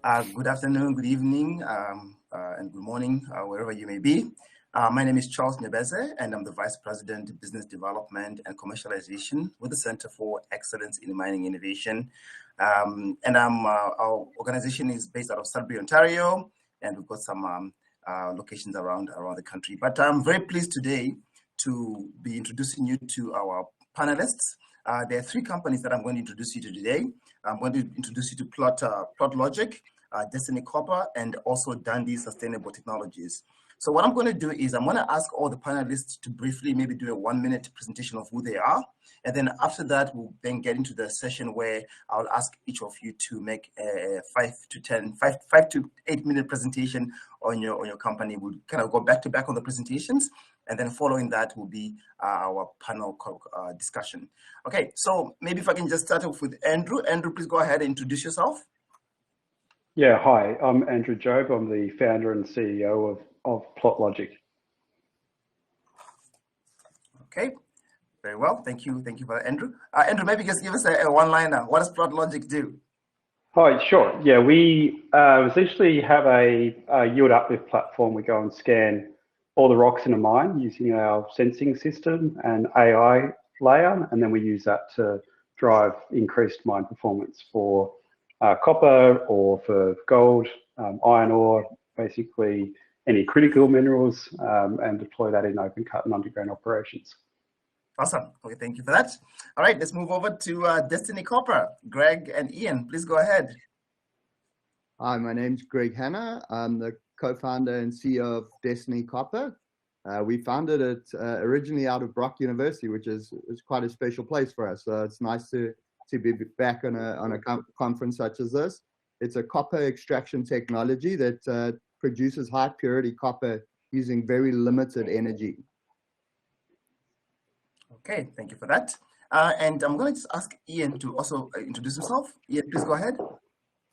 Good afternoon, good evening, and good morning, wherever you may be. My name is Charles Nyabeze, and I'm the Vice President, Business Development and Commercialization with the Center for Excellence in Mining Innovation. Our organization is based out of Sudbury, Ontario, and we've got some locations around the country. But I'm very pleased today to be introducing you to our panelists. There are three companies that I'm going to introduce you to today. I'm going to introduce you to Plotlogic, Destiny Copper, and also Dundee Sustainable Technologies. So what I'm going to do is I'm going to ask all the panelists to briefly maybe do a 1-minute presentation of who they are. And then after that, we'll then get into the session where I'll ask each of you to make a 5 to 8 minute presentation on your company. We'll kind of go back to back on the presentations. And then following that will be our panel discussion. Okay, so maybe if I can just start off with Andrew. Andrew, please go ahead and introduce yourself. Yeah, hi, I'm Andrew Jobe. I'm the founder and CEO of Plotlogic. Okay, very well. Thank you for that, Andrew. Andrew, maybe just give us a one-liner. What does Plotlogic do? Hi, sure. Yeah, we essentially have a yield uplift platform. We go and scan all the rocks in a mine using our sensing system and AI layer, and then we use that to drive increased mine performance for copper or for gold, iron ore, basically any critical minerals, and deploy that in open cut and underground operations. Awesome. Okay, thank you for that. All right, let's move over to Destiny Copper. Greg and Ian, please go ahead. Hi, my name's Greg Hanna. I'm the co-founder and CEO of Destiny Copper. We founded it originally out of Brock University, which is quite a special place for us. So it's nice to be back on a conference such as this. It's a copper extraction technology that produces high purity copper using very limited energy. Okay, thank you for that. And I'm going to ask Ian to also introduce himself. Ian, please go ahead.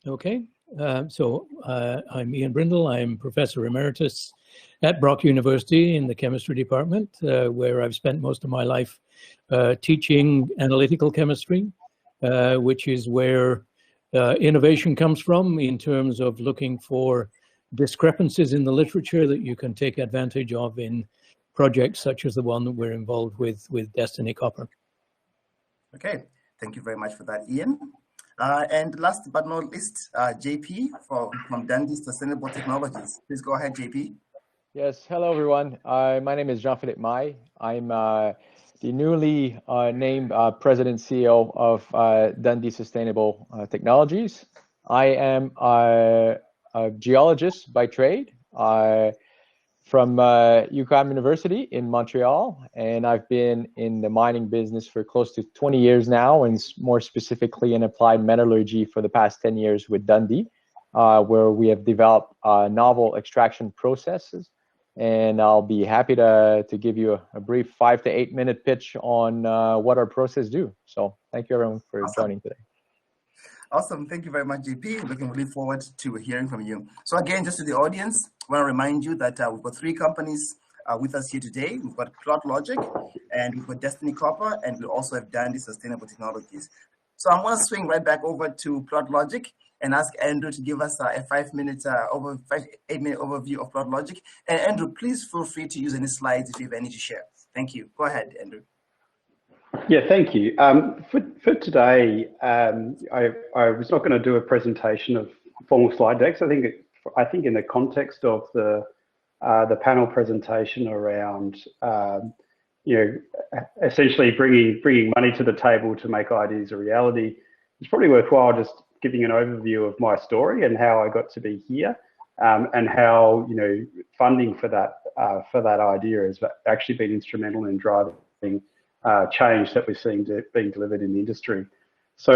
Okay, I'm Ian Brindle. I'm Professor Emeritus at Brock University in the Chemistry Department, where I've spent most of my life teaching analytical chemistry, which is where innovation comes from in terms of looking for discrepancies in the literature that you can take advantage of in projects such as the one that we're involved with Destiny Copper. Okay, thank you very much for that, Ian. And last but not least, JP from Dundee Sustainable Technologies. Please go ahead, JP. Yes, hello everyone. My name is Jean-Philippe Mai. I'm the newly named President CEO of Dundee Sustainable Technologies. I am a geologist by trade from UQAM University in Montreal, and I've been in the mining business for close to 20 years now, and more specifically in applied metallurgy for the past 10 years with Dundee, where we have developed novel extraction processes. And I'll be happy to give you a brief 5 to 8 minute pitch on what our process do. So thank you everyone for joining today. Awesome, thank you very much, JP. Looking really forward to hearing from you. So again, just to the audience, I want to remind you that we've got three companies with us here today. We've got Plotlogic, and we've got Destiny Copper, and we also have Dundee Sustainable Technologies. So I'm going to swing right back over to Plotlogic and ask Andrew to give us a 8 minute overview of Plotlogic. And Andrew, please feel free to use any slides if you have any to share. Thank you. Go ahead, Andrew. Yeah, thank you. For today, I was not going to do a presentation of formal slide decks. I think in the context of the panel presentation around essentially bringing money to the table to make ideas a reality, it's probably worthwhile just giving an overview of my story and how I got to be here, and how funding for that idea has actually been instrumental in driving change that we're seeing being delivered in the industry. So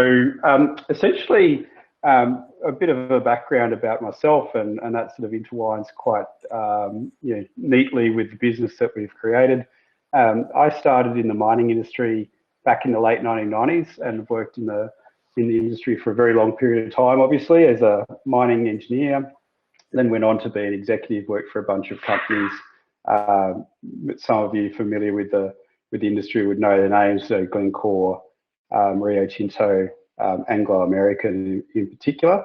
essentially, a bit of a background about myself, and that sort of intertwines quite neatly with the business that we've created. I started in the mining industry back in the late 1990s and worked in the industry for a very long period of time, obviously, as a mining engineer. Then went on to be an executive, worked for a bunch of companies. Some of you familiar with the industry would know the names, so Glencore, Rio Tinto, Anglo American in particular.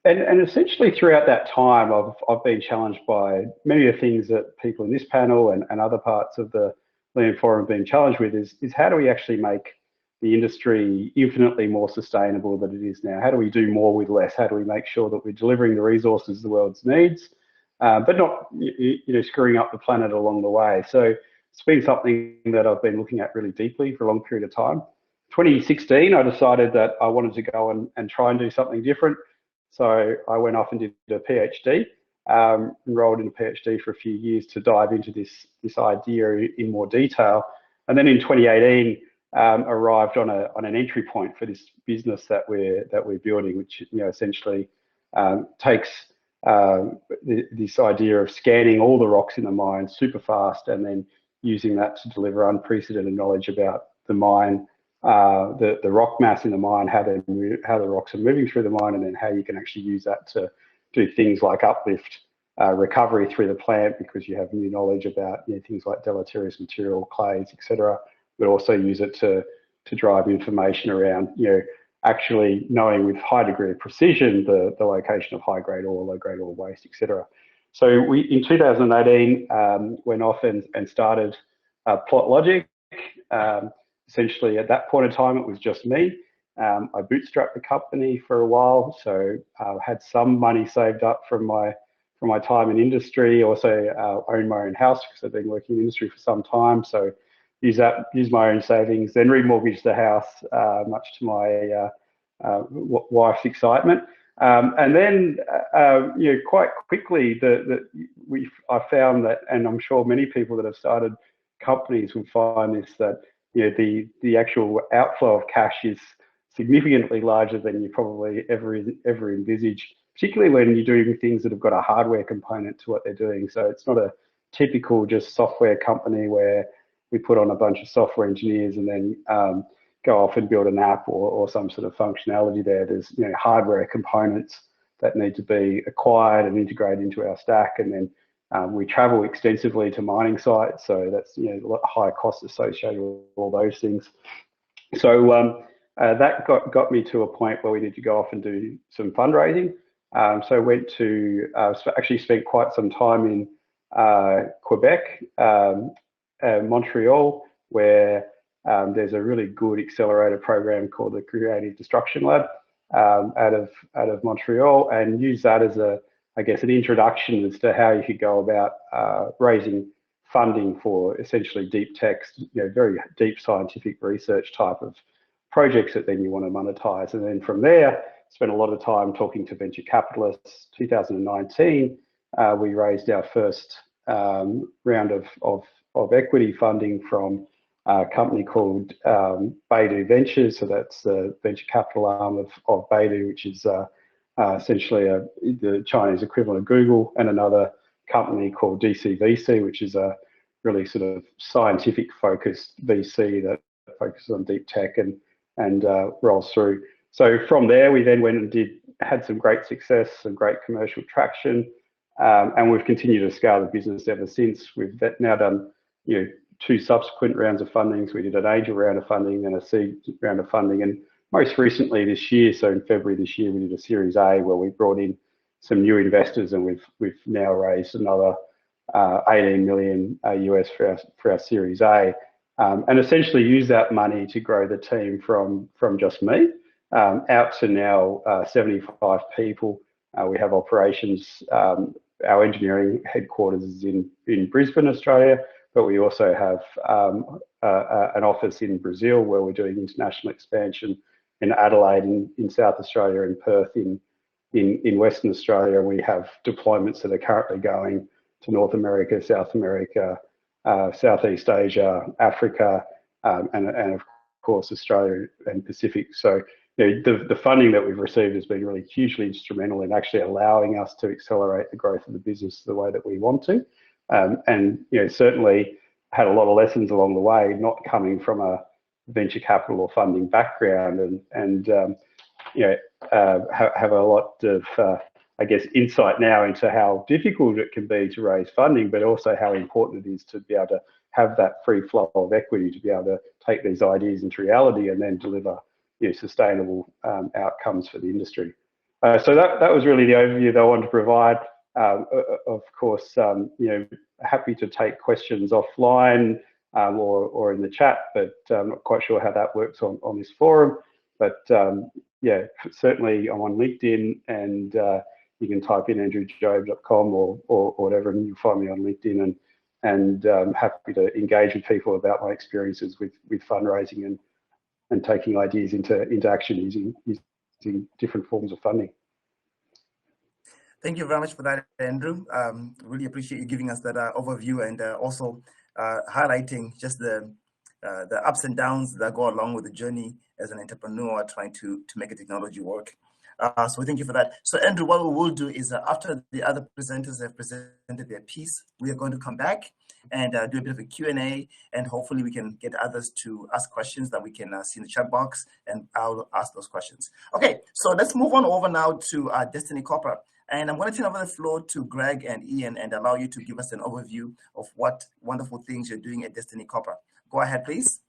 And essentially throughout that time, I've been challenged by many of the things that people in this panel and other parts of the LIAMforum have been challenged with is how do we actually make the industry infinitely more sustainable than it is now? How do we do more with less? How do we make sure that we're delivering the resources the world needs, but not screwing up the planet along the way? So it's been something that I've been looking at really deeply for a long period of time. 2016, I decided that I wanted to go and try and do something different. So I went off and did a PhD, enrolled in a PhD for a few years to dive into this idea in more detail. And then in 2018, arrived on an entry point for this business that we're building, which essentially takes this idea of scanning all the rocks in the mine super fast and then using that to deliver unprecedented knowledge about the mine, the rock mass in the mine, how the rocks are moving through the mine, and then how you can actually use that to do things like uplift recovery through the plant, because you have new knowledge about things like deleterious material, clays, etc. But also use it to drive information around actually knowing with high degree of precision the location of high grade ore, low grade ore waste, etc. So we in 2018 went off and started Plotlogic. Essentially, at that point in time, it was just me. I bootstrapped the company for a while, so I had some money saved up from my time in industry. Also, own my own house because I've been working in industry for some time. So use my own savings, then remortgage the house, much to my wife's excitement. And then, quite quickly, I found that, and I'm sure many people that have started companies will find this, that the actual outflow of cash is significantly larger than you probably ever envisaged, particularly when you're doing things that have got a hardware component to what they're doing. So it's not a typical just software company where we put on a bunch of software engineers and then go off and build an app or some sort of functionality there. There's hardware components that need to be acquired and integrated into our stack, and then we travel extensively to mining sites, so that's a lot of high costs associated with all those things. So that got me to a point where we need to go off and do some fundraising. So I went to actually spent quite some time in Quebec, Montreal, where there's a really good accelerator program called the Creative Destruction Lab out of Montreal, and use that as an introduction as to how you could go about raising funding for essentially deep text, very deep scientific research type of projects that then you want to monetize. And then from there, spent a lot of time talking to venture capitalists. 2019, we raised our first round of equity funding from a company called Beidou Ventures. So that's the venture capital arm of Beidou, which is essentially the Chinese equivalent of Google, and another company called DCVC, which is a really sort of scientific focused VC that focuses on deep tech and rolls through. So from there, we then went and had some great success, some great commercial traction, and we've continued to scale the business ever since. We've now done 2 subsequent rounds of fundings. We did an angel round of funding and a seed round of funding, and most recently this year, so in February this year, we did a Series A where we brought in some new investors, and we've now raised another 18 million US for our Series A, and essentially use that money to grow the team from just me out to now 75 people. We have operations. Our engineering headquarters is in Brisbane, Australia, but we also have an office in Brazil where we're doing international expansion, in Adelaide in South Australia, in Perth in Western Australia. We have deployments that are currently going to North America, South America, Southeast Asia, Africa, and of course Australia and Pacific. So the funding that we've received has been really hugely instrumental in actually allowing us to accelerate the growth of the business the way that we want to. And certainly had a lot of lessons along the way, not coming from a venture capital or funding background, and have a lot of insight now into how difficult it can be to raise funding, but also how important it is to be able to have that free flow of equity to be able to take these ideas into reality and then deliver sustainable outcomes for the industry. So that was really the overview that I wanted to provide. Of course, you know, happy to take questions offline or in the chat, but I'm not quite sure how that works on this forum. But yeah, certainly I'm on LinkedIn, and you can type in andrewjobe.com or whatever, and you'll find me on LinkedIn. And happy to engage with people about my experiences with fundraising and taking ideas into action using different forms of funding. Thank you very much for that, Andrew. Really appreciate you giving us that overview, and also highlighting just the ups and downs that go along with the journey as an entrepreneur trying to make a technology work. So thank you for that. So Andrew, what we will do is after the other presenters have presented their piece, we are going to come back and do a bit of a Q&A, and hopefully we can get others to ask questions that we can see in the chat box, and I'll ask those questions. Okay, so let's move on over now to Destiny Copper. And I'm going to turn over the floor to Greg and Ian and allow you to give us an overview of what wonderful things you're doing at Destiny Copper. Go ahead, please.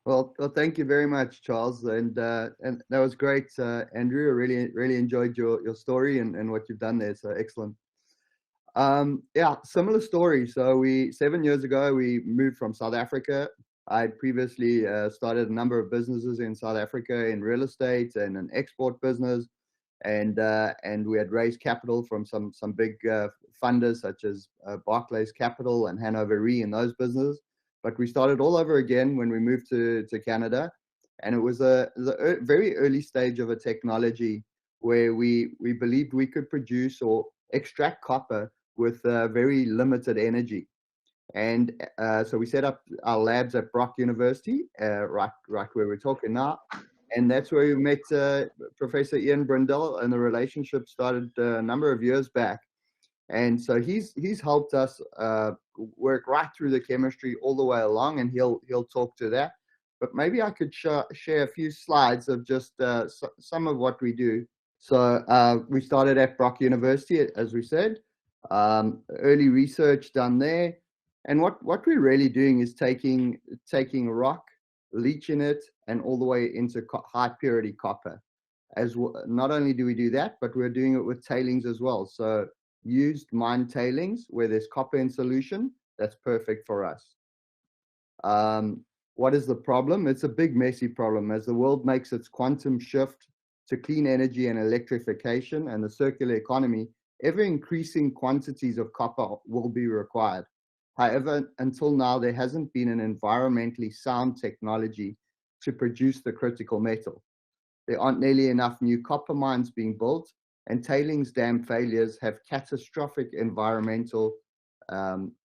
Well, thank you very much, Charles, and that was great, Andrew. I really enjoyed your story and what you've done there. So excellent. Yeah, similar story. So 7 years ago we moved from South Africa. I previously started a number of businesses in South Africa in real estate and an export business, and we had raised capital from some big funders such as Barclays Capital and Hanover Re in those businesses. But we started all over again when we moved to Canada, and it was the very early stage of a technology where we believed we could produce or extract copper with very limited energy. And so we set up our labs at Brock University, right where we're talking now, and that's where we met Professor Ian Brindle, and the relationship started a number of years back. And so he's helped us work right through the chemistry all the way along, and he'll talk to that. But maybe I could share a few slides of just some of what we do. So we started at Brock University, as we said, early research done there. And what we're really doing is taking rock, leaching it, and all the way into high purity copper. Not only do we do that, but we're doing it with tailings as well. So used mine tailings where there's copper in solution, that's perfect for us. What is the problem? It's a big messy problem. As the world makes its quantum shift to clean energy and electrification and the circular economy, ever increasing quantities of copper will be required. However, until now, there hasn't been an environmentally sound technology to produce the critical metal. There aren't nearly enough new copper mines being built, and tailings dam failures have catastrophic environmental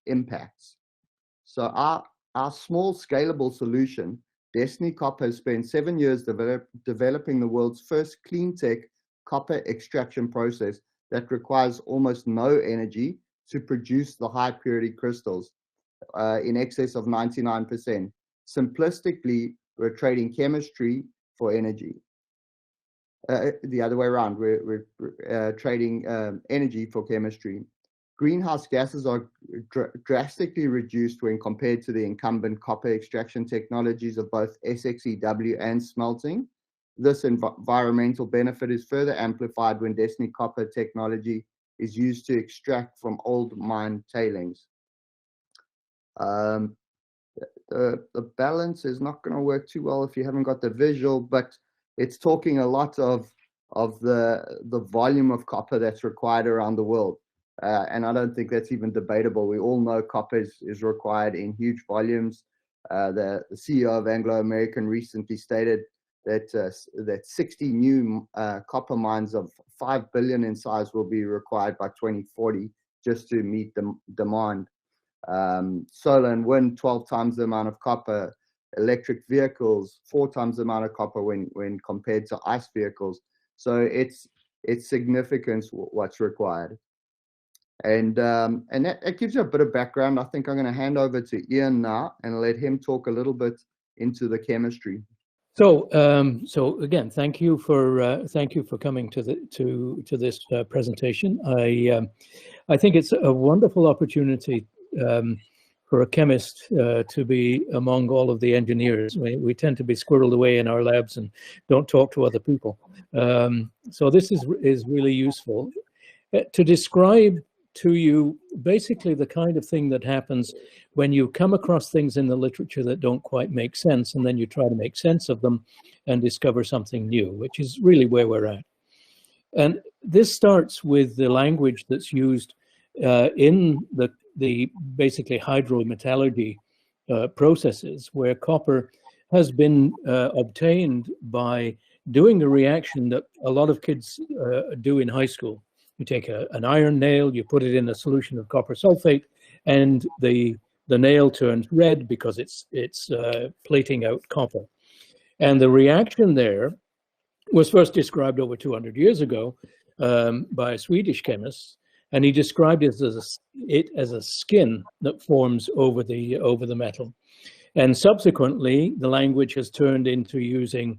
impacts. So our small scalable solution, Destiny Copper, has spent 7 years developing the world's first clean tech copper extraction process that requires almost no energy to produce the high purity crystals in excess of 99%. Simplistically, we're trading chemistry for energy. The other way around, we're trading energy for chemistry. Greenhouse gases are drastically reduced when compared to the incumbent copper extraction technologies of both SXEW and smelting. This environmental benefit is further amplified when Destiny Copper technology is used to extract from old mine tailings. The balance is not going to work too well if you haven't got the visual, but it's talking a lot of the volume of copper that's required around the world. And I don't think that's even debatable. We all know copper is required in huge volumes. The CEO of Anglo American recently stated that 60 new copper mines of 5 billion in size will be required by 2040 just to meet the demand. Solar and wind, 12 times the amount of copper. Electric vehicles, 4 times the amount of copper when compared to ICE vehicles. So it's significant what's required. And that gives you a bit of background. I think I'm going to hand over to Ian now and let him talk a little bit into the chemistry. So again, thank you for coming to this presentation. I think it's a wonderful opportunity for a chemist to be among all of the engineers. We tend to be squirreled away in our labs and don't talk to other people. So this is really useful to describe to you basically the kind of thing that happens when you come across things in the literature that don't quite make sense, and then you try to make sense of them and discover something new, which is really where we're at. And this starts with the language that's used in the basically hydrometallurgy processes, where copper has been obtained by doing the reaction that a lot of kids do in high school. You take an iron nail, you put it in a solution of copper sulfate, and the nail turns red because it's plating out copper. And the reaction there was first described over 200 years ago by a Swedish chemist, and he described it as a skin that forms over the metal. And subsequently, the language has turned into using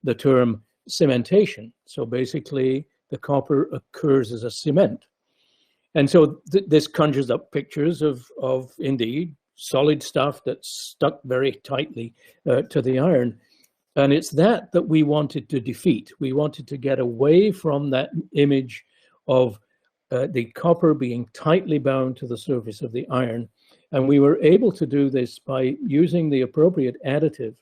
the term cementation. So basically, the copper occurs as a cement. And so this conjures up pictures of indeed solid stuff that's stuck very tightly to the iron. And it's that we wanted to defeat. We wanted to get away from that image of the copper being tightly bound to the surface of the iron. And we were able to do this by using the appropriate additive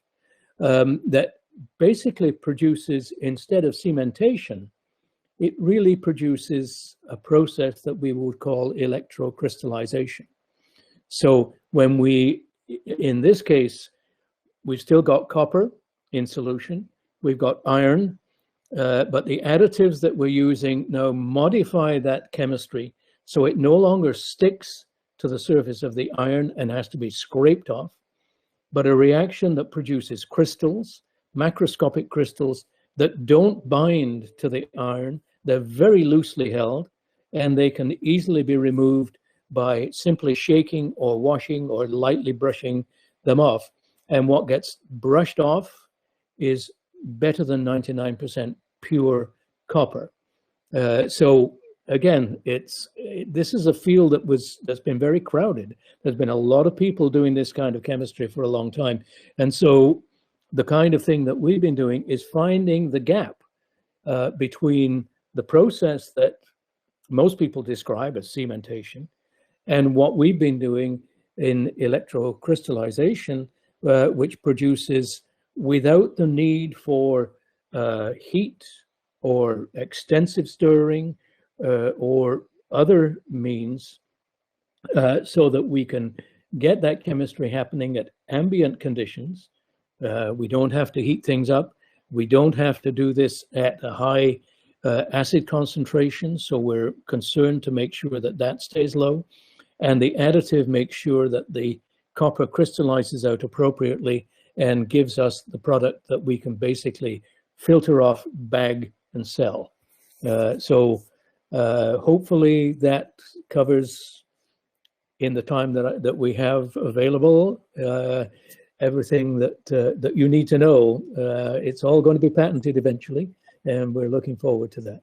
that basically produces, instead of cementation, it really produces a process that we would call electrocrystallization. So when in this case, we've still got copper in solution, we've got iron, but the additives that we're using now modify that chemistry so it no longer sticks to the surface of the iron and has to be scraped off, but a reaction that produces crystals, macroscopic crystals that don't bind to the iron. They're very loosely held, and they can easily be removed by simply shaking or washing or lightly brushing them off. And what gets brushed off is better than 99% pure copper. So again, this is a field that's been very crowded. There's been a lot of people doing this kind of chemistry for a long time. And so the kind of thing that we've been doing is finding the gap between the process that most people describe as cementation and what we've been doing in electrocrystallization, which produces, without the need for heat or extensive stirring or other means, so that we can get that chemistry happening at ambient conditions. We don't have to heat things up. We don't have to do this at a high acid concentration, so we're concerned to make sure that that stays low. And the additive makes sure that the copper crystallizes out appropriately and gives us the product that we can basically filter off, bag, and sell. So hopefully that covers, in the time that we have available, everything that you need to know. It's all going to be patented eventually, and we're looking forward to that.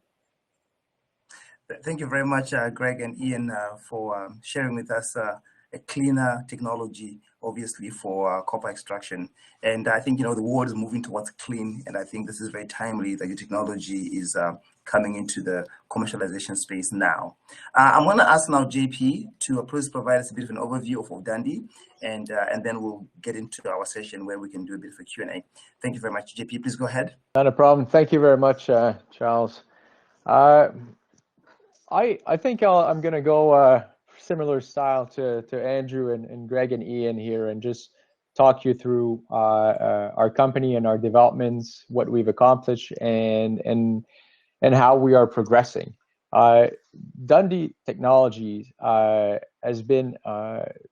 Thank you very much, Greg and Ian, for sharing with us a cleaner technology, obviously, for copper extraction. And I think, the world is moving towards clean, and I think this is very timely that your technology is coming into the commercialization space now. I'm going to ask now JP to please provide us a bit of an overview of Dundee, and then we'll get into our session where we can do a bit of a Q&A. Thank you very much. JP, please go ahead. Not a problem. Thank you very much, Charles. I think I'm going to go similar style to Andrew and Greg and Ian here, and just talk you through our company and our developments, what we've accomplished, and how we are progressing. Dundee Technologies has been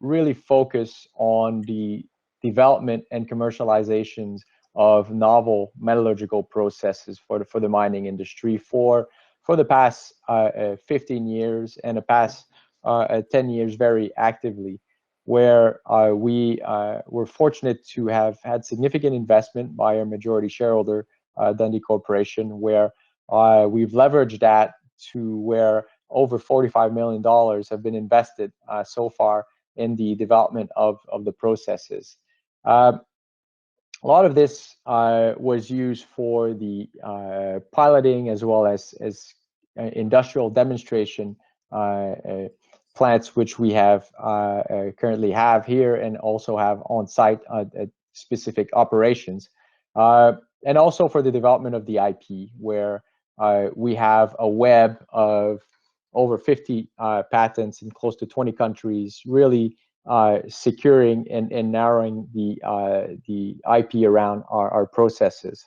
really focused on the development and commercializations of novel metallurgical processes for the mining industry for the past 15 years and the past 10 years very actively, where we were fortunate to have had significant investment by our majority shareholder, Dundee Corporation, where we've leveraged that to where over $45 million have been invested so far in the development of the processes. A lot of this was used for the piloting as well as industrial demonstration plants, which we have currently have here and also have on site at specific operations. And also for the development of the IP, where we have a web of over 50 patents in close to 20 countries, really securing and narrowing the IP around our processes.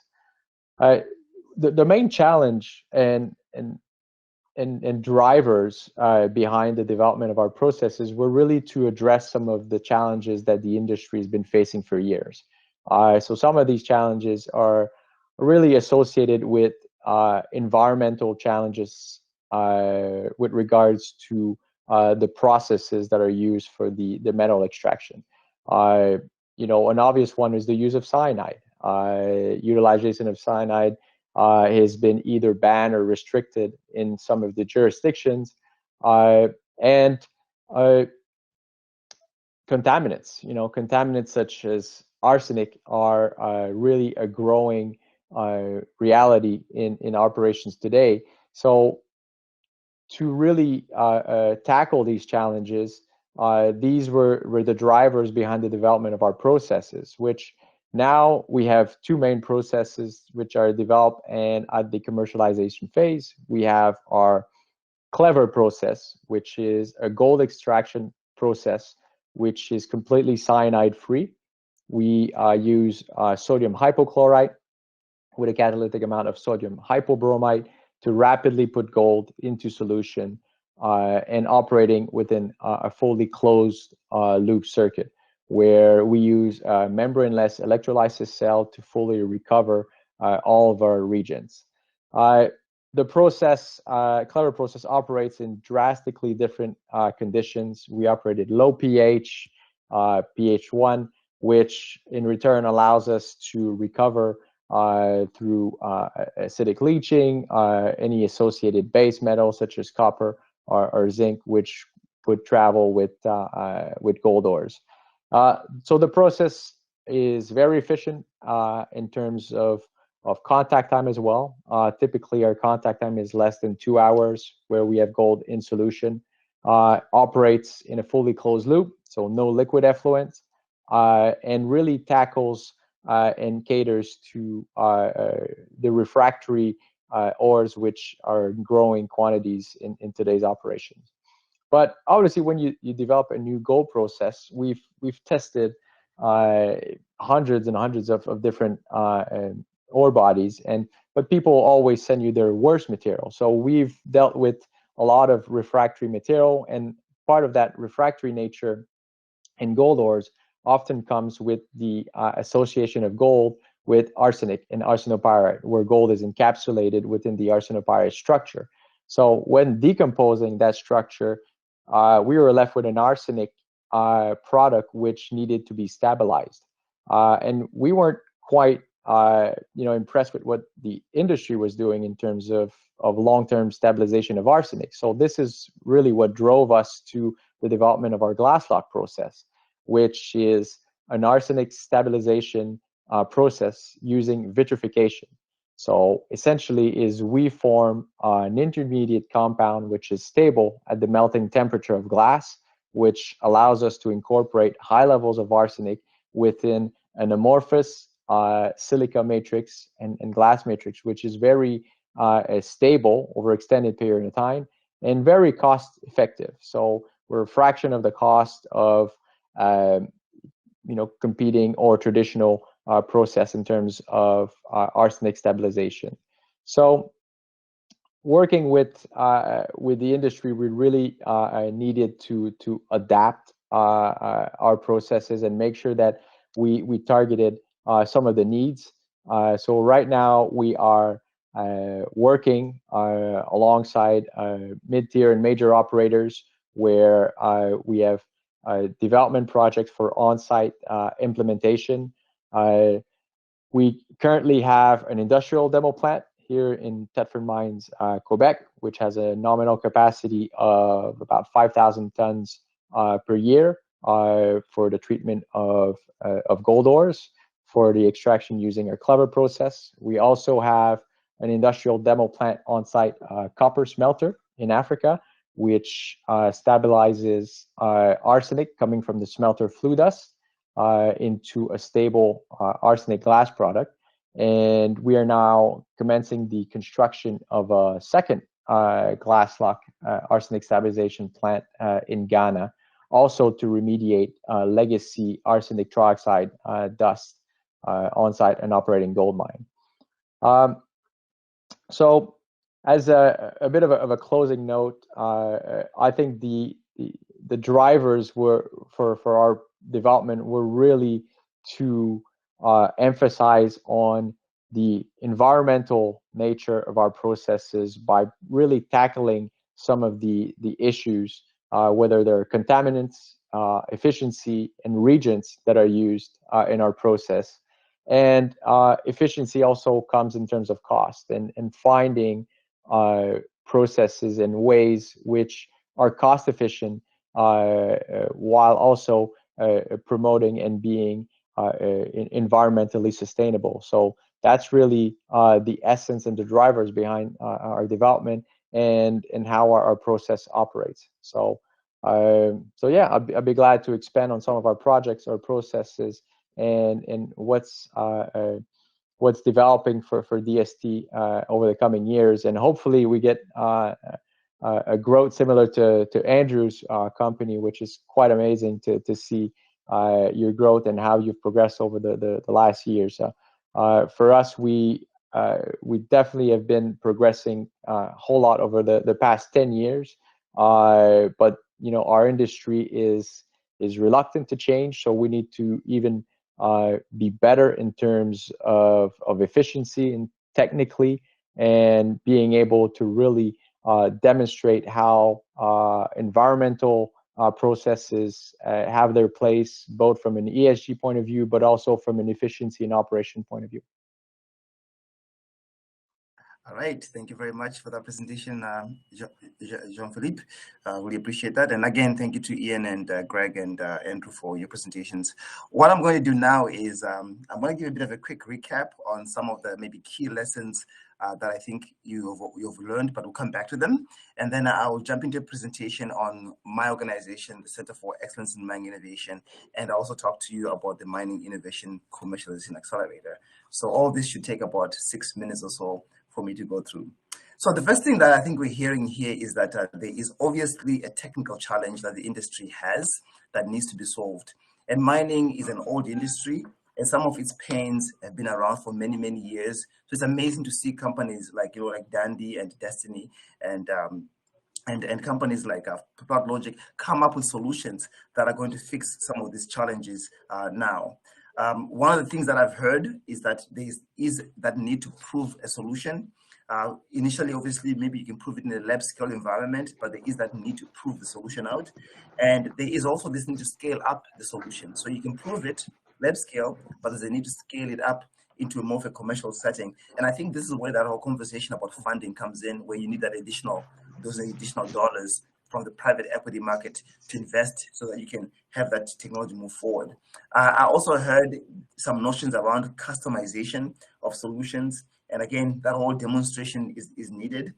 The main challenge and drivers behind the development of our processes were really to address some of the challenges that the industry has been facing for years. So some of these challenges are really associated with environmental challenges with regards to the processes that are used for the metal extraction. An obvious one is the use of cyanide. Utilization of cyanide has been either banned or restricted in some of the jurisdictions, and contaminants. Contaminants such as arsenic are really a growing reality in operations today. So to really tackle these challenges, these were the drivers behind the development of our processes, which now we have two main processes which are developed and at the commercialization phase. We have our Clever process, which is a gold extraction process, which is completely cyanide free. We use sodium hypochlorite with a catalytic amount of sodium hypobromite to rapidly put gold into solution and operating within a fully closed loop circuit, where we use a membraneless electrolysis cell to fully recover all of our reagents. The process, Clever process, operates in drastically different conditions. We operate at low pH, pH 1, which in return allows us to recover through acidic leaching, any associated base metals such as copper or zinc, which would travel with gold ores. So the process is very efficient in terms of contact time as well. Typically, our contact time is less than 2 hours, where we have gold in solution. Operates in a fully closed loop, so no liquid effluent, and really tackles and caters to the refractory ores, which are growing quantities in today's operations. But obviously, when you develop a new gold process, we've tested hundreds and hundreds of different ore bodies, but people always send you their worst material. So we've dealt with a lot of refractory material, and part of that refractory nature in gold ores often comes with the association of gold with arsenic and arsenopyrite, where gold is encapsulated within the arsenopyrite structure. So when decomposing that structure, we were left with an arsenic product which needed to be stabilized, and we weren't quite impressed with what the industry was doing in terms of long-term stabilization of arsenic. So this is really what drove us to the development of our glasslock process, which is an arsenic stabilization process using vitrification. So essentially is we form an intermediate compound which is stable at the melting temperature of glass, which allows us to incorporate high levels of arsenic within an amorphous silica matrix and glass matrix, which is very stable over extended period of time and very cost effective. So we're a fraction of the cost of competing or traditional process in terms of arsenic stabilization. So working with the industry, we really needed to adapt our processes and make sure that we targeted some of the needs. So right now we are working alongside mid-tier and major operators, where we have development projects for on-site implementation. We currently have an industrial demo plant here in Thetford Mines, Quebec, which has a nominal capacity of about 5,000 tons per year, for the treatment of gold ores for the extraction using our Clever process. We also have an industrial demo plant on-site copper smelter in Africa, which stabilizes arsenic coming from the smelter flue dust into a stable arsenic glass product. And we are now commencing the construction of a second glass lock arsenic stabilization plant in Ghana, also to remediate legacy arsenic trioxide dust on-site and operating gold mine. So as a bit of a closing note, I think the drivers were for our development were really to emphasize on the environmental nature of our processes by really tackling some of the issues, whether they're contaminants, efficiency, and reagents that are used in our process. And efficiency also comes in terms of cost and finding processes and ways which are cost efficient while also promoting and being environmentally sustainable. So that's really the essence and the drivers behind our development and how our process operates. So yeah, I'd be glad to expand on some of our projects or processes and what's developing for DST over the coming years, and hopefully we get a growth similar to Andrew's company, which is quite amazing to see your growth and how you've progressed over the last years. For us, we definitely have been progressing a whole lot over the past 10 years, but you know, our industry is reluctant to change, so we need to even be better in terms of efficiency and technically, and being able to really demonstrate how environmental processes have their place, both from an ESG point of view, but also from an efficiency and operation point of view. All right, thank you very much for that presentation, Jean-Philippe. Really appreciate that. And again, thank you to Ian and Greg and Andrew for your presentations. What I'm going to do now is I'm going to give a bit of a quick recap on some of the maybe key lessons that I think you've learned, but we'll come back to them. And then I'll jump into a presentation on my organization, the Center for Excellence in Mining Innovation, and I'll also talk to you about the Mining Innovation Commercialization Accelerator. So all this should take about 6 minutes or so for me to go through. So the first thing that I think we're hearing here is that there is obviously a technical challenge that the industry has that needs to be solved. And mining is an old industry, and some of its pains have been around for many, many years. So it's amazing to see companies like, you know, like Dundee and Destiny and companies like Plotlogic come up with solutions that are going to fix some of these challenges now. One of the things that I've heard is that there is that need to prove a solution. Initially, obviously, maybe you can prove it in a lab scale environment, but there is that need to prove the solution out. And there is also this need to scale up the solution. So you can prove it lab scale, but there's a need to scale it up into a more of a commercial setting. And I think this is where that whole conversation about funding comes in, where you need that those additional dollars from the private equity market to invest so that you can have that technology move forward. I also heard some notions around customization of solutions. And again, that whole demonstration is needed.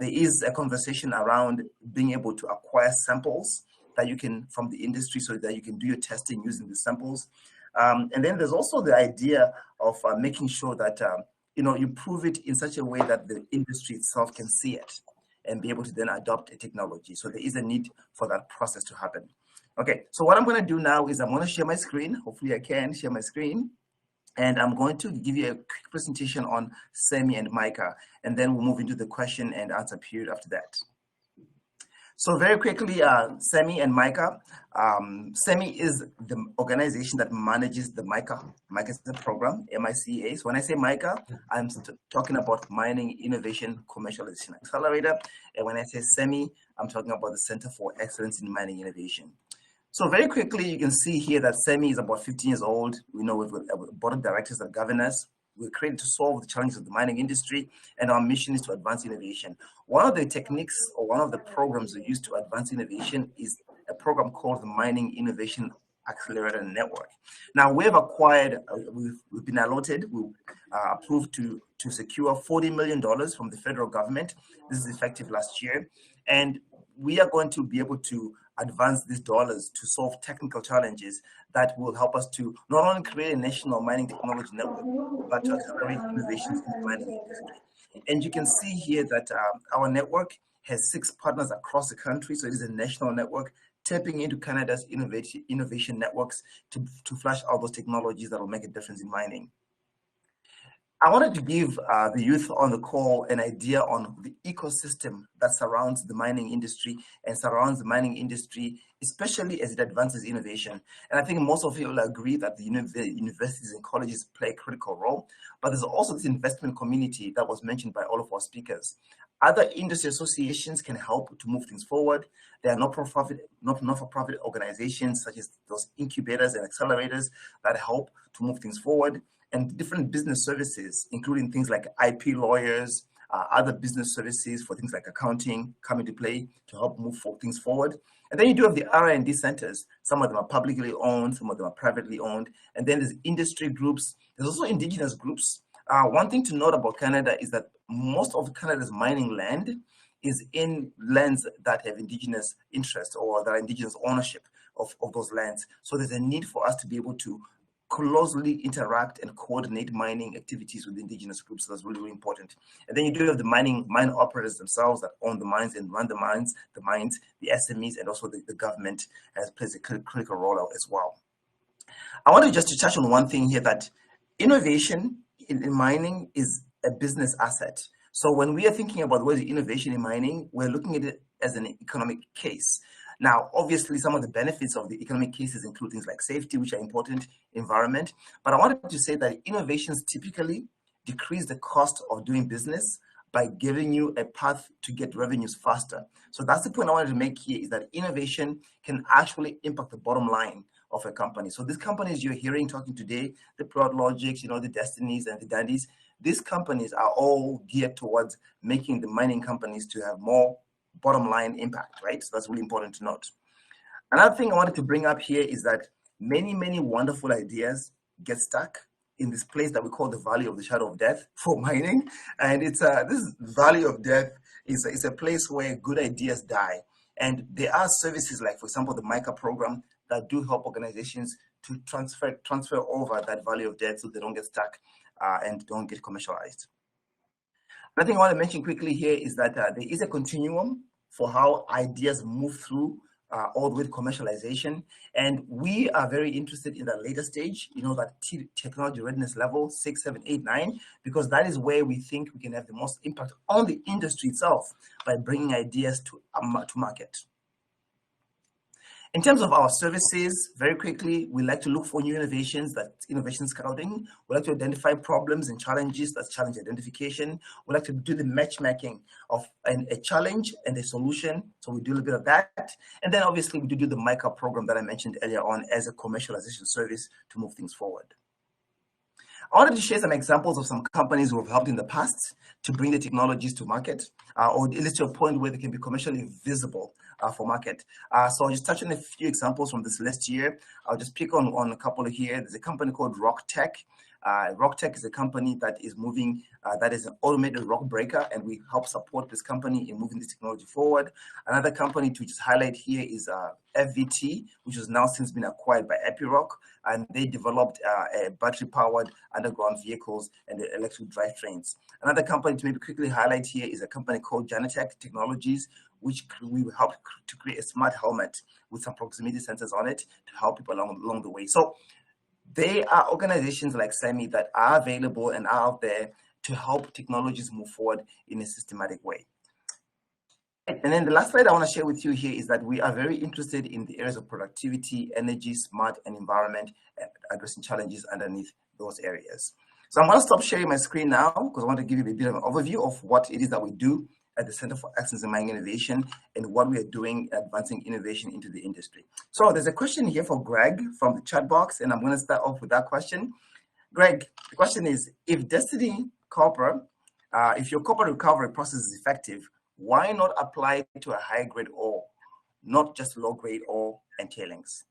There is a conversation around being able to acquire samples that you can from the industry so that you can do your testing using the samples. And then there's also the idea of making sure that you know, you prove it in such a way that the industry itself can see it and be able to then adopt a technology. So there is a need for that process to happen. Okay, so what I'm going to do now is I'm going to share my screen. Hopefully I can share my screen. And I'm going to give you a quick presentation on SEMI and MICA, and then we'll move into the question and answer period after that. So very quickly, SEMI and MICA. SEMI is the organization that manages the MICA. MICA is the program, MICA. So when I say MICA, I'm talking about Mining Innovation Commercialization Accelerator. And when I say SEMI, I'm talking about the Center for Excellence in Mining Innovation. So very quickly, you can see here that SEMI is about 15 years old. We know we've got a board of directors that govern us. We're created to solve the challenges of the mining industry, and our mission is to advance innovation. One of the techniques or one of the programs we use to advance innovation is a program called the Mining Innovation Accelerator Network. Now we've acquired, we've been allotted, we've approved to secure $40 million from the federal government. This is effective last year. And we are going to be able to advance these dollars to solve technical challenges that will help us to not only create a national mining technology network, but to accelerate innovations in the mining industry. And you can see here that our network has 6 partners across the country. So it is a national network tapping into Canada's innovation networks to flash out those technologies that will make a difference in mining. I wanted to give the youth on the call an idea on the ecosystem that surrounds the mining industry and surrounds the mining industry, especially as it advances innovation. And I think most of you will agree that the universities and colleges play a critical role, but there's also this investment community that was mentioned by all of our speakers. Other industry associations can help to move things forward. There are not-for-profit organizations such as those incubators and accelerators that help to move things forward, and different business services, including things like IP lawyers, other business services for things like accounting come into play to help move things forward. And then you do have the R&D centers. Some of them are publicly owned, some of them are privately owned. And then there's industry groups. There's also indigenous groups. One thing to note about Canada is that most of Canada's mining land is in lands that have indigenous interest or that are indigenous ownership of those lands. So there's a need for us to be able to closely interact and coordinate mining activities with indigenous groups. So that's really, really important. And then you do have the mine operators themselves that own the mines and run the mines, the SMEs, and also the government plays a critical role as well. I wanted just to touch on one thing here, that innovation in mining is a business asset. So when we are thinking about what is innovation in mining, we're looking at it as an economic case. Now, obviously, some of the benefits of the economic cases include things like safety, which are important, environment. But I wanted to say that innovations typically decrease the cost of doing business by giving you a path to get revenues faster. So that's the point I wanted to make here, is that innovation can actually impact the bottom line of a company. So these companies you're hearing talking today, the Plotlogics, the Destinies and the Dundees, these companies are all geared towards making the mining companies to have more bottom line impact, right? So that's really important to note. Another thing I wanted to bring up here is that many, many wonderful ideas get stuck in this place that we call the Valley of the Shadow of Death for mining. And it's this Valley of Death is a place where good ideas die. And there are services like, for example, the MICA program that do help organizations to transfer over that Valley of Death so they don't get stuck and don't get commercialized. Another thing I want to mention quickly here is that there is a continuum for how ideas move through all the way to commercialization. And we are very interested in that later stage, that technology readiness level 6, 7, 8, 9, because that is where we think we can have the most impact on the industry itself by bringing ideas to market. In terms of our services, very quickly, we like to look for new innovations, that's innovation scouting. We like to identify problems and challenges, that's challenge identification. We like to do the matchmaking of a challenge and a solution, so we do a little bit of that. And then obviously we do the MICA program that I mentioned earlier on as a commercialization service to move things forward. I wanted to share some examples of some companies who have helped in the past to bring the technologies to market, or at least to a point where they can be commercially visible for market. So I'll just touch on a few examples from this last year. I'll just pick on a couple here. There's a company called RockTech. RockTech is a company that is moving, that is an automated rock breaker, and we help support this company in moving this technology forward. Another company to just highlight here is FVT, which has now since been acquired by Epiroc, and they developed battery-powered underground vehicles and electric drivetrains. Another company to maybe quickly highlight here is a company called Janatech Technologies, which we will help to create a smart helmet with some proximity sensors on it to help people along the way. So they are organizations like SEMI that are available and are out there to help technologies move forward in a systematic way. And then the last slide I want to share with you here is that we are very interested in the areas of productivity, energy, smart, and environment, addressing challenges underneath those areas. So I'm going to stop sharing my screen now because I want to give you a bit of an overview of what it is that we do at the Center for Excellence in Mining Innovation and what we are doing advancing innovation into the industry. So there's a question here for Greg from the chat box, and I'm going to start off with that question. Greg, the question is, if Destiny Copper, if your copper recovery process is effective, why not apply it to a high-grade ore? not just low-grade ore and tailings?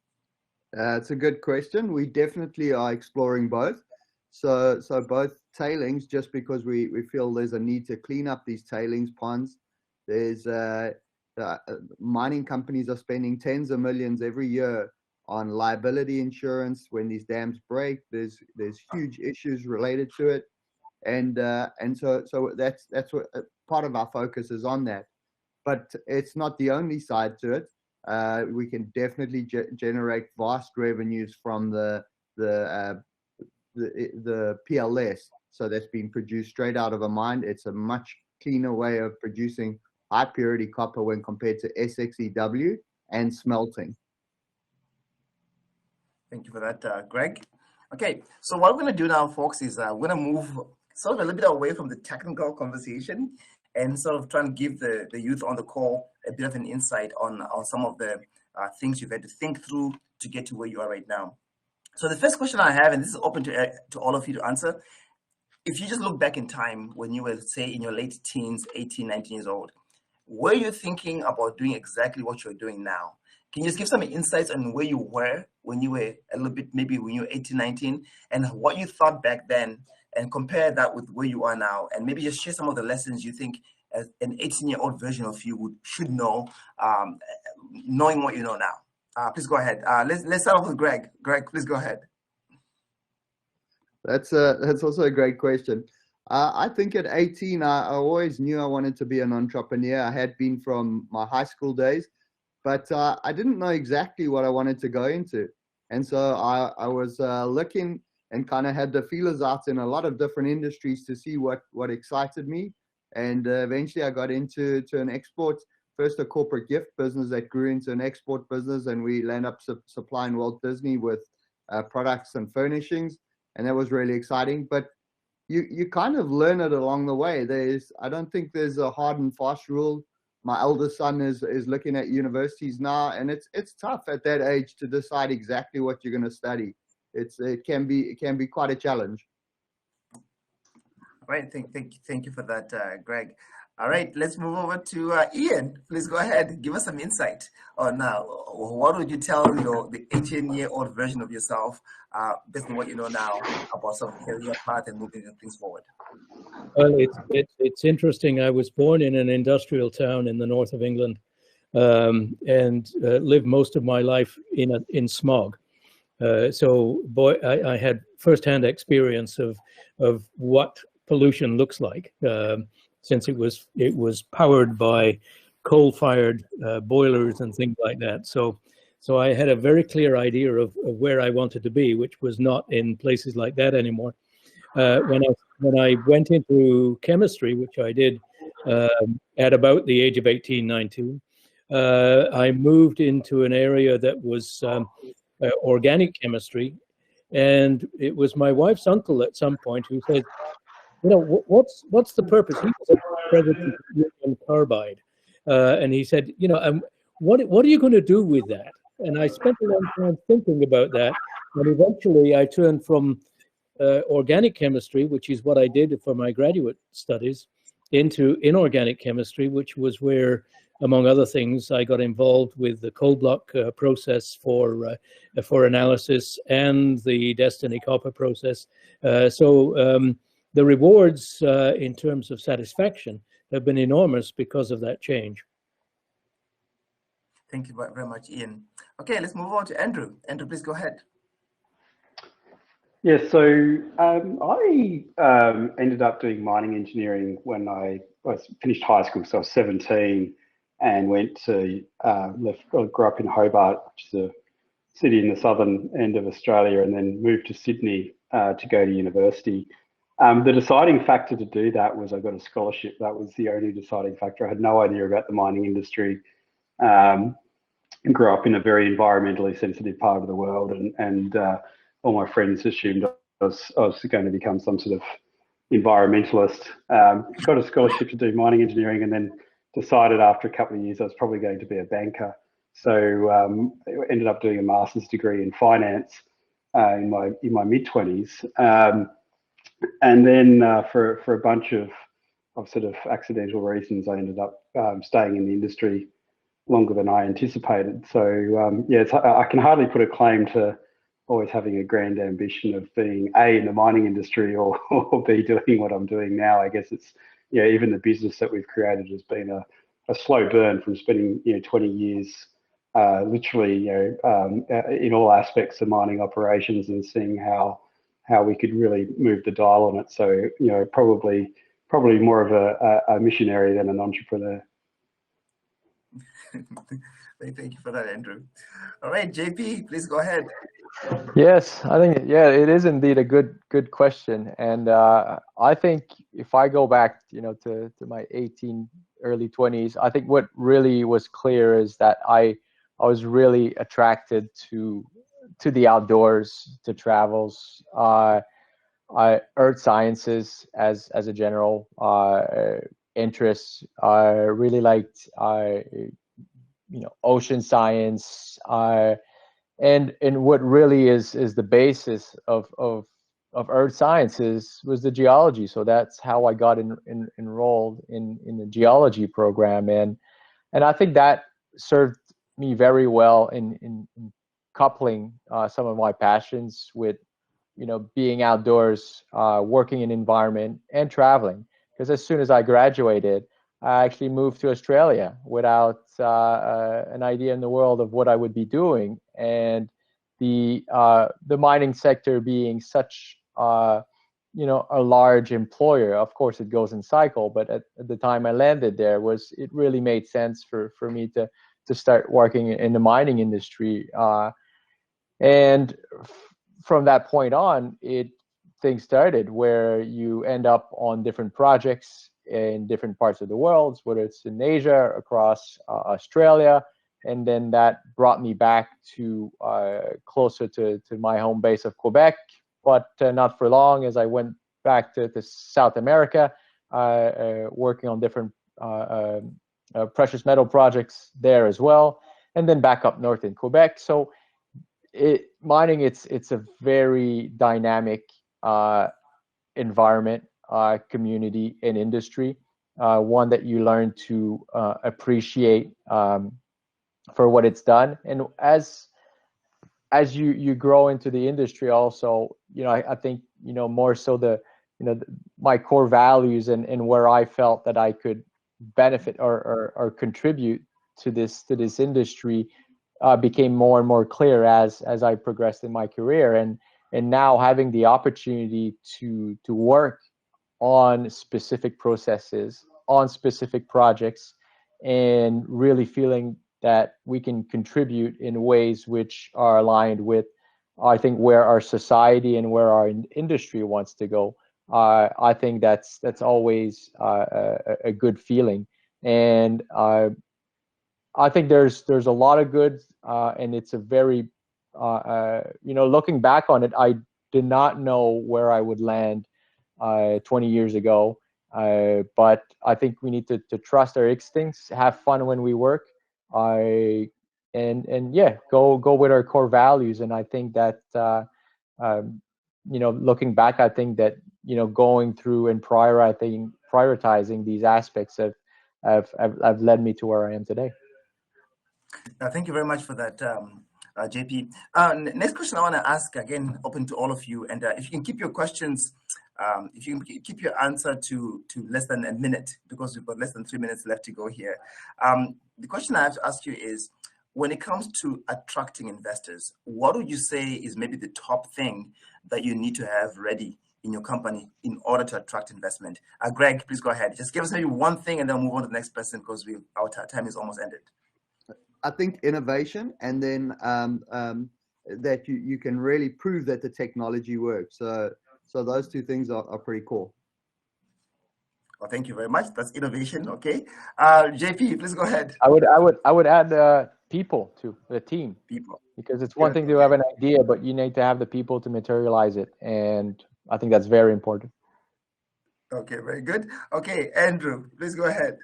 It's a good question. We definitely are exploring both. So both tailings, just because we feel there's a need to clean up these tailings ponds. There's mining companies are spending tens of millions every year on liability insurance when these dams break. There's huge issues related to it, and so that's what part of our focus is on that. But it's not the only side to it. We can definitely generate vast revenues from the PLS. So that's been produced straight out of a mine. It's a much cleaner way of producing high purity copper when compared to SXEW and smelting. Thank you for that, Greg. Okay, so what we're going to do now, folks, is we're going to move sort of a little bit away from the technical conversation and sort of try and give the youth on the call a bit of an insight on some of the things you've had to think through to get to where you are right now. So the first question I have, and this is open to all of you to answer, if you just look back in time when you were, say, in your late teens, 18, 19 years old, were you thinking about doing exactly what you're doing now? Can you just give some insights on where you were when you were a little bit, maybe when you were 18, 19, and what you thought back then, and compare that with where you are now, and maybe just share some of the lessons you think as an 18-year-old version of you should know, knowing what you know now? Please go ahead. Let's start off with Greg. Greg, please go ahead. That's also a great question. I think at 18, I always knew I wanted to be an entrepreneur. I had been from my high school days, but I didn't know exactly what I wanted to go into. And so I was looking and kind of had the feelers out in a lot of different industries to see what excited me. And eventually I got into an export, first a corporate gift business that grew into an export business, and we landed up supplying Walt Disney with products and furnishings. And that was really exciting. But you kind of learn it along the way. I don't think there's a hard and fast rule. My eldest son is looking at universities now, and it's tough at that age to decide exactly what you're going to study. It can be quite a challenge. All right, thank you for that, Greg. All right, let's move over to Ian. Please go ahead, give us some insight on what would you tell the 18-year-old version of yourself, based on what you know now about some of the career path and moving things forward. Well, it's interesting. I was born in an industrial town in the north of England, and lived most of my life in smog. So, boy, I had firsthand experience of what pollution looks like, since it was powered by coal-fired boilers and things like that. So I had a very clear idea of where I wanted to be, which was not in places like that anymore. When I went into chemistry, which I did at about the age of 18, 19, I moved into an area that was organic chemistry, and it was my wife's uncle at some point who said, what's the purpose? He was a president of lithium carbide, and he said, what are you going to do with that? And I spent a long time thinking about that, and eventually I turned from organic chemistry, which is what I did for my graduate studies, into inorganic chemistry, which was where, among other things, I got involved with the cold block process for analysis and the Destiny copper process. So the rewards in terms of satisfaction have been enormous because of that change. Thank you very much, Ian. Okay, let's move on to Andrew. Andrew, please go ahead. Yeah, so I ended up doing mining engineering when I finished high school. So I was 17 and went to, grew up in Hobart, which is a city in the southern end of Australia, and then moved to Sydney to go to university. The deciding factor to do that was I got a scholarship. That was the only deciding factor. I had no idea about the mining industry. Grew up in a very environmentally sensitive part of the world, and all my friends assumed I was going to become some sort of environmentalist. Got a scholarship to do mining engineering, and then decided after a couple of years I was probably going to be a banker. So ended up doing a master's degree in finance in my mid-20s, and then for a bunch of sort of accidental reasons, I ended up staying in the industry longer than I anticipated. So yeah, I can hardly put a claim to always having a grand ambition of being A, in the mining industry, or B, doing what I'm doing now. I guess it's, you know, even the business that we've created has been a slow burn from spending, you know, 20 years literally, you know, in all aspects of mining operations and seeing how we could really move the dial on it. So, you know, probably more of a missionary than an entrepreneur. Thank you for that, Andrew. All right, JP, please go ahead. Yes, I think, yeah, it is indeed a good question. And I think if I go back, you know, to my early 20s, I think what really was clear is that I was really attracted to the outdoors, to travels, earth sciences as a general interest. I really liked, you know, ocean science, and what really is the basis of earth sciences was the geology. So that's how I got enrolled in the geology program, and I think that served me very well in coupling some of my passions with, you know, being outdoors, working in environment, and traveling. Because as soon as I graduated, I actually moved to Australia without an idea in the world of what I would be doing. And the mining sector being such, you know, a large employer, of course it goes in cycle, but at the time I landed there, it really made sense for me to start working in the mining industry. And from that point on, things started where you end up on different projects in different parts of the world, whether it's in Asia, across Australia, and then that brought me back to closer to my home base of Quebec, but not for long, as I went back to South America, working on different precious metal projects there as well, and then back up north in Quebec. So mining, it's a very dynamic environment, community, and industry, one that you learn to appreciate for what it's done. And as you grow into the industry also, you know, I think, you know, more so my core values and where I felt that I could benefit or contribute to this industry became more and more clear as I progressed in my career, and now having the opportunity to work on specific processes, on specific projects, and really feeling that we can contribute in ways which are aligned with, I think, where our society and where our industry wants to go. I think that's always a good feeling, and I think there's a lot of good, and it's a very, you know, looking back on it, I did not know where I would land 20 years ago, but I think we need to trust our instincts, have fun when we work, and yeah, go with our core values. And I think that, you know, looking back, I think that, you know, going through and prioritizing these aspects have led me to where I am today. Thank you very much for that, JP. Next question I want to ask, again, open to all of you. And if you can keep your questions, if you can keep your answer to less than a minute, because we've got less than 3 minutes left to go here. The question I have to ask you is, when it comes to attracting investors, what would you say is maybe the top thing that you need to have ready in your company in order to attract investment? Greg, please go ahead. Just give us maybe one thing and then move on to the next person, because our time is almost ended. I think innovation, and then that you can really prove that the technology works. So those two things are pretty cool. Well, thank you very much. That's innovation. Okay, JP, please go ahead. I would add people to the team. People, because it's one thing to have an idea, but you need to have the people to materialize it, and I think that's very important. Okay, very good. Okay, Andrew, please go ahead.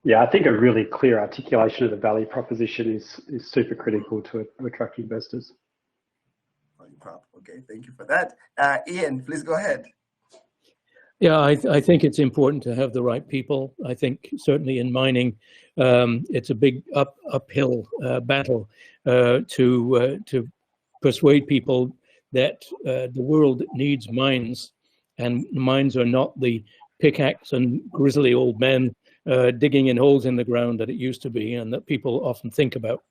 Yeah, I think a really clear articulation of the value proposition is super critical to attract investors. Okay, thank you for that. Ian, please go ahead. Yeah, I think it's important to have the right people. I think certainly in mining, it's a big uphill battle to persuade people that the world needs mines, and mines are not the pickaxe and grizzly old men digging in holes in the ground that it used to be, and that people often think about.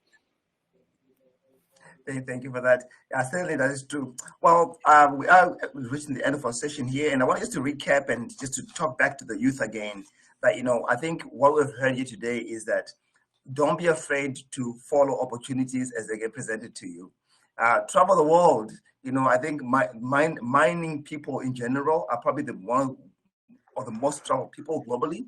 Thank you for that. Certainly that is true. Well, we are reaching the end of our session here, and I want just to recap and just to talk back to the youth again, that, you know, I think what we've heard here today is that don't be afraid to follow opportunities as they get presented to you. Travel the world. You know, I think mining people in general are probably the one of the most traveled people globally.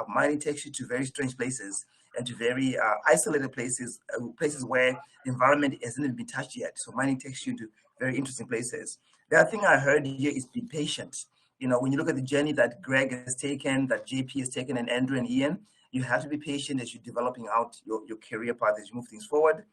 Mining takes you to very strange places and to very isolated places, places where the environment hasn't even been touched yet. So mining takes you to very interesting places. The other thing I heard here is be patient. You know, when you look at the journey that Greg has taken, that JP has taken, and Andrew and Ian, you have to be patient as you're developing out your career path as you move things forward.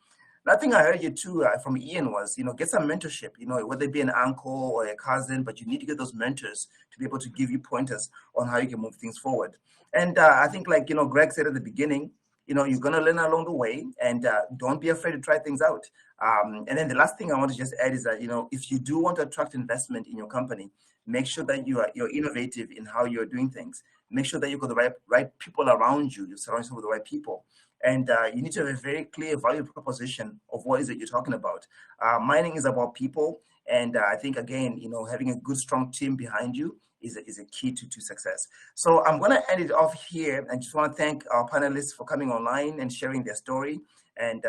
Another thing I heard you too from Ian was, you know, get some mentorship, you know, whether it be an uncle or a cousin, but you need to get those mentors to be able to give you pointers on how you can move things forward. And I think, like, you know, Greg said at the beginning, you know, you're going to learn along the way, and don't be afraid to try things out. And then the last thing I want to just add is that, you know, if you do want to attract investment in your company, make sure that you're innovative in how you're doing things. Make sure that you've got the right people around you. You surround yourself with the right people. And you need to have a very clear value proposition of what is it you're talking about. Mining is about people. And I think, again, you know, having a good, strong team behind you is a key to success. So I'm going to end it off here, and just want to thank our panelists for coming online and sharing their story, and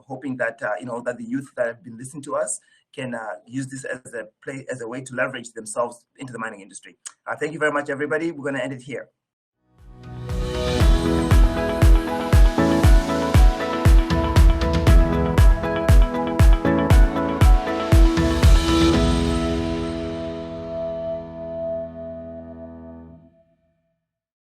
hoping that you know, that the youth that have been listening to us can use this as a way to leverage themselves into the mining industry. Thank you very much, everybody. We're going to end it here.